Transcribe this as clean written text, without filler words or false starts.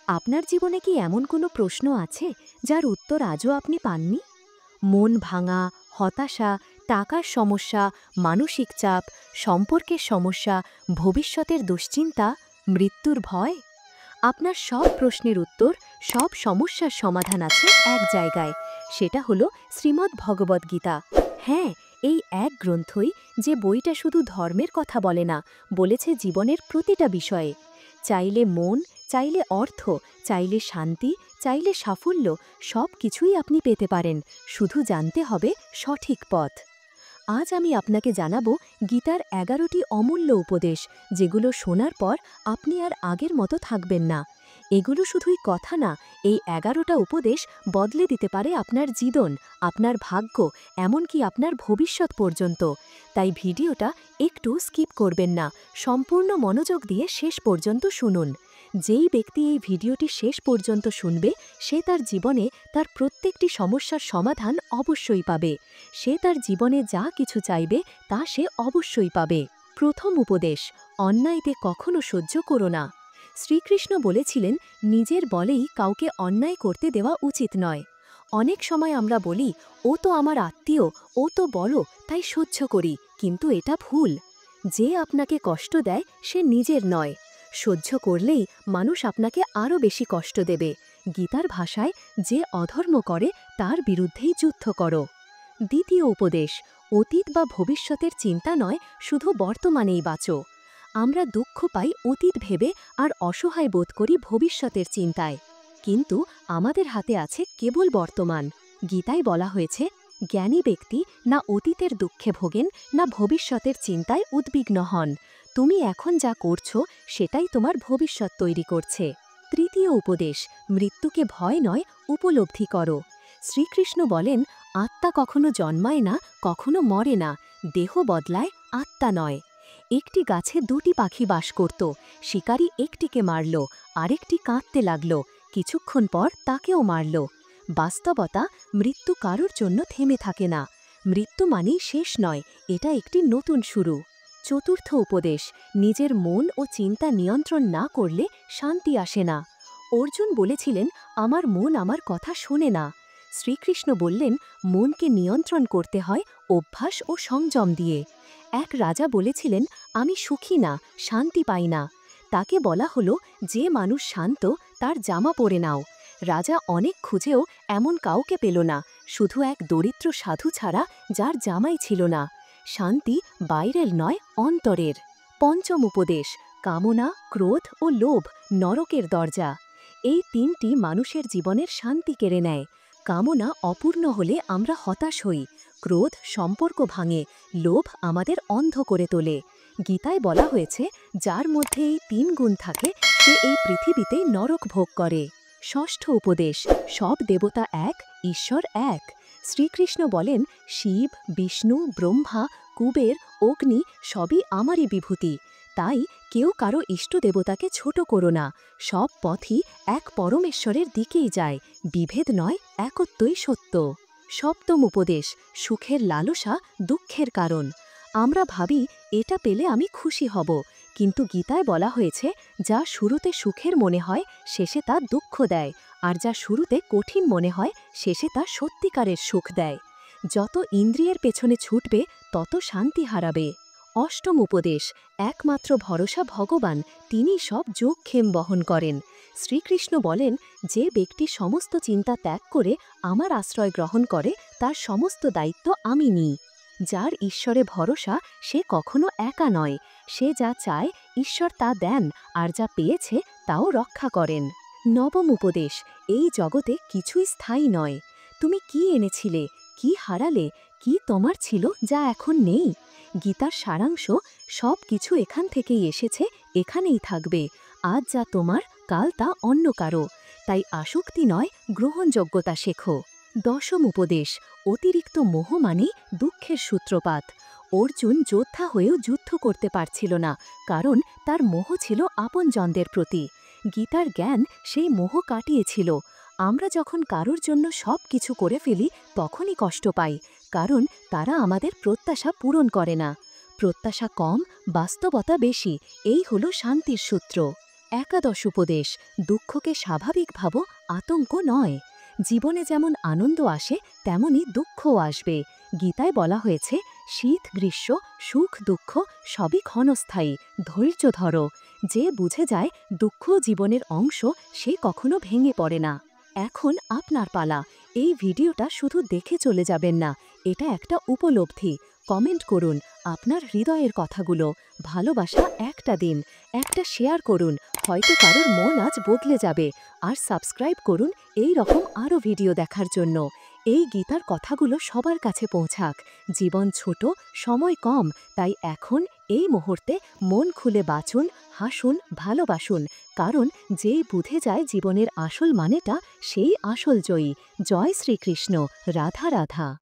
আপনার জীবনে কি এমন কোনো প্রশ্ন আছে যার উত্তর আজও আপনি পাননি? মন ভাঙা, হতাশা, টাকার সমস্যা, মানসিক চাপ, সম্পর্কের সমস্যা, ভবিষ্যতের দুশ্চিন্তা, মৃত্যুর ভয়? আপনার সব প্রশ্নের উত্তর, সব সমস্যার সমাধান আছে এক জায়গায়। সেটা হলো শ্রীমদ্ ভগবদ্গীতা। হ্যাঁ, এই এক গ্রন্থই যে বইটা শুধু ধর্মের কথা বলে না, বলেছে জীবনের প্রতিটা বিষয়ে। চাইলে মন, চাইলে অর্থ, চাইলে শান্তি, চাইলে সাফল্য, সব কিছুই আপনি পেতে পারেন, শুধু জানতে হবে সঠিক পথ। আজ আমি আপনাকে জানাবো গীতার ১১টি অমূল্য উপদেশ, যেগুলো শোনার পর আপনি আর আগের মতো থাকবেন না। এগুলো শুধুই কথা না, এই ১১টা উপদেশ বদলে দিতে পারে আপনার জীবন, আপনার ভাগ্য, এমনকি আপনার ভবিষ্যৎ পর্যন্ত। তাই ভিডিওটা একটু স্কিপ করবেন না, সম্পূর্ণ মনোযোগ দিয়ে শেষ পর্যন্ত শুনুন। যেই ব্যক্তি এই ভিডিওটি শেষ পর্যন্ত শুনবে, সে তার জীবনে তার প্রত্যেকটি সমস্যার সমাধান অবশ্যই পাবে। সে তার জীবনে যা কিছু চাইবে তা সে অবশ্যই পাবে। প্রথম উপদেশ, অন্যায়কে কখনো সহ্য করো না। শ্রীকৃষ্ণ বলেছিলেন, নিজের বলেই কাউকে অন্যায় করতে দেওয়া উচিত নয়। অনেক সময় আমরা বলি, ও তো আমার আত্মীয়, ও তো বড়, তাই সহ্য করি, কিন্তু এটা ভুল। যে আপনাকে কষ্ট দেয় সে নিজের নয়। সহ্য করলেই মানুষ আপনাকে আরও বেশি কষ্ট দেবে। গীতার ভাষায়, যে অধর্ম করে তার বিরুদ্ধেই যুদ্ধ করো। দ্বিতীয় উপদেশ, অতীত বা ভবিষ্যতের চিন্তা নয়, শুধু বর্তমানেই বাঁচো। আমরা দুঃখ পাই অতীত ভেবে আর অসহায় বোধ করি ভবিষ্যতের চিন্তায়। কিন্তু আমাদের হাতে আছে কেবল বর্তমান। গীতায় বলা হয়েছে, জ্ঞানী ব্যক্তি না অতীতের দুঃখে ভোগেন, না ভবিষ্যতের চিন্তায় উদ্বিগ্ন হন। তুমি এখন যা করছো সেটাই তোমার ভবিষ্যৎ তৈরি করছে। তৃতীয় উপদেশ, মৃত্যুকে ভয় নয়, উপলব্ধি করো। শ্রীকৃষ্ণ বলেন, আত্মা কখনো জন্মায় না, কখনো মরে না, দেহ বদলায়, আত্মা নয়। একটি গাছে দুটি পাখি বাস করত। শিকারী একটিকে মারল, আরেকটি কাঁদতে লাগল, কিছুক্ষণ পর তাকেও মারল। বাস্তবতা, মৃত্যু কারোর জন্য থেমে থাকে না। মৃত্যু মানেই শেষ নয়, এটা একটি নতুন শুরু। চতুর্থ উপদেশ, নিজের মন ও চিন্তা নিয়ন্ত্রণ না করলে শান্তি আসে না। অর্জুন বলেছিলেন, আমার মন আমার কথা শোনে না। শ্রীকৃষ্ণ বললেন, মনকে নিয়ন্ত্রণ করতে হয় অভ্যাস ও সংযম দিয়ে। এক রাজা বলেছিলেন, আমি সুখী না, শান্তি পাই না। তাকে বলা হলো, যে মানুষ শান্ত তার জামা পরে নাও। রাজা অনেক খুঁজেও এমন কাউকে পেল না, শুধু এক দরিদ্র সাধু ছাড়া, যার জামাই ছিল না। শান্তি বাইরের নয়, অন্তরের। পঞ্চম উপদেশ, কামনা, ক্রোধ ও লোভ নরকের দরজা। এই তিনটি মানুষের জীবনের শান্তি কেড়ে নেয়। কামনা অপূর্ণ হলে আমরা হতাশ হই, ক্রোধ সম্পর্ক ভাঙে, লোভ আমাদের অন্ধ করে তোলে। গীতায় বলা হয়েছে, যার মধ্যে এই তিন গুণ থাকে সে এই পৃথিবীতে নরক ভোগ করে। ষষ্ঠ উপদেশ, সব দেবতা এক, ঈশ্বর এক। শ্রীকৃষ্ণ বলেন, শিব, বিষ্ণু, ব্রহ্মা, কুবের, অগ্নি সবই আমারই বিভূতি। তাই কেউ কারো ইষ্ট দেবতাকে ছোট করো না। সব পথই এক পরমেশ্বরের দিকেই যায়, বিভেদ নয়, একত্বই সত্য। সপ্তম উপদেশ, সুখের লালসা দুঃখের কারণ। আমরা ভাবি, এটা পেলে আমি খুশি হব, কিন্তু গীতায় বলা হয়েছে, যা শুরুতে সুখের মনে হয় শেষে তা দুঃখ দেয়, আর যা শুরুতে কঠিন মনে হয় শেষে তা সত্যিকারের সুখ দেয়। যত ইন্দ্রিয়ের পেছনে ছুটবে তত শান্তি হারাবে। অষ্টম উপদেশ, একমাত্র ভরসা ভগবান, তিনি সব যোগক্ষেম বহন করেন। শ্রীকৃষ্ণ বলেন, যে ব্যক্তি সমস্ত চিন্তা ত্যাগ করে আমার আশ্রয় গ্রহণ করে, তার সমস্ত দায়িত্ব আমি নিই। যার ঈশ্বরে ভরসা, সে কখনো একা নয়। সে যা চায় ঈশ্বর তা দেন, আর যা পেয়েছে তাও রক্ষা করেন। নবম উপদেশ, এই জগতে কিছুই স্থায়ী নয়। তুমি কি এনেছিলে, কি হারালে, কি তোমার ছিল যা এখন নেই? গীতার সারাংশ, সব কিছু এখান থেকেই এসেছে, এখানেই থাকবে। আজ যা তোমার, কাল তা অন্য কারো। তাই আসক্তি নয়, গ্রহণযোগ্যতা শেখো। দশম উপদেশ, অতিরিক্ত মোহ মানেই দুঃখের সূত্রপাত। অর্জুন যোদ্ধা হয়েও যুদ্ধ করতে পারছিল না, কারণ তার মোহ ছিল আপনজনদের প্রতি। গীতার জ্ঞান সেই মোহ কাটিয়েছিল। আমরা যখন কারোর জন্য সব কিছু করে ফেলি, তখনই কষ্ট পাই, কারণ তারা আমাদের প্রত্যাশা পূরণ করে না। প্রত্যাশা কম, বাস্তবতা বেশি, এই হলো শান্তির সূত্র। একাদশ উপদেশ, দুঃখকে স্বাভাবিক ভাবো, আতঙ্ক নয়। জীবনে যেমন আনন্দ আসে তেমনি দুঃখও আসবে। গীতায় বলা হয়েছে, শীত গ্রীষ্ম সুখ দুঃখ সবই ক্ষণস্থায়ী, ধৈর্য ধরো। যে বুঝে যায় দুঃখ জীবনের অংশ, সে কখনো ভেঙে পড়ে না। এখন আপনার পালা। এই ভিডিওটা শুধু দেখে চলে যাবেন না, এটা একটা উপলব্ধি। কমেন্ট করুন আপনার হৃদয়ের কথাগুলো। ভালোবাসা একটা দিন, একটা শেয়ার করুন, হয়তো কারোর মন আজ বদলে যাবে। আর সাবস্ক্রাইব করুন এই রকম আরও ভিডিও দেখার জন্য। এই গীতার কথাগুলো সবার কাছে পৌঁছাক। জীবন ছোট, সময় কম, তাই এখন এই মুহূর্তে মন খুলে বাঁচুন, হাসুন, ভালোবাসুন। কারণ যেই বুঝে যায় জীবনের আসল মানেটা, সেই আসল জয়ী। জয় শ্রীকৃষ্ণ। রাধা রাধা।